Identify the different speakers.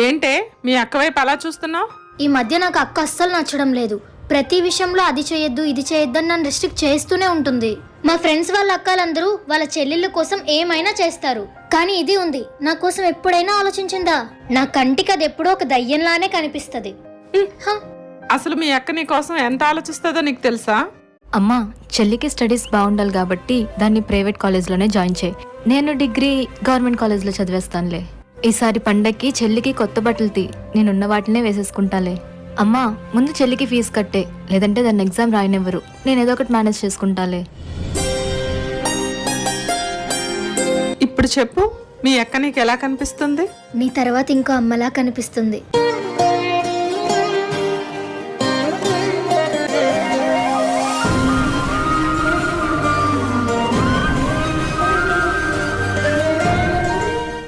Speaker 1: ఏంటే మీ అక్క వైపు అలా చూస్తున్నావు?
Speaker 2: ఈ మధ్య నాకు అక్క అస్సలు నచ్చడం లేదు. ప్రతి విషయంలో అది చేయొద్దు ఇది చేయొద్దు అని నన్ను రెస్ట్రిక్ట్ చేస్తూనే ఉంటుంది. మా ఫ్రెండ్స్ వాళ్ళ అక్కలందరూ వాళ్ళ చెల్లెళ్ళ కోసం ఏమైనా చేస్తారు, కానీ ఇది ఉంది, నా కోసం ఎప్పుడైనా ఆలోచించిందా? నా కంటికి అది ఎప్పుడో ఒక దయ్యంలానే కనిపిస్తుంది.
Speaker 1: అసలు మీ అక్క నీ కోసం ఎంత ఆలోచిస్తుందో నీకు తెలుసా?
Speaker 3: అమ్మా, చెల్లికి స్టడీస్ బాగుండాలి కాబట్టి దాన్ని ప్రైవేట్ కాలేజ్లోనే జాయిన్ చేయి. నేను డిగ్రీ గవర్నమెంట్ కాలేజ్లో చదివేస్తానులే. ఈసారి పండక్కి చెల్లికి కొత్త బట్టలు తీ, నేనున్న వాటినే వేసేసుకుంటాలే. అమ్మా, ముందు చెల్లికి ఫీజు కట్టే, లేదంటే దాన్ని ఎగ్జామ్ రాయనివ్వరు. నేను ఏదో ఒకటి మేనేజ్ చేసుకుంటాలే.
Speaker 1: ఇప్పుడు చెప్పు, మీ అక్క నీకు ఎలా కనిపిస్తుంది?
Speaker 2: నీ తర్వాత ఇంకో అమ్మలా కనిపిస్తుంది.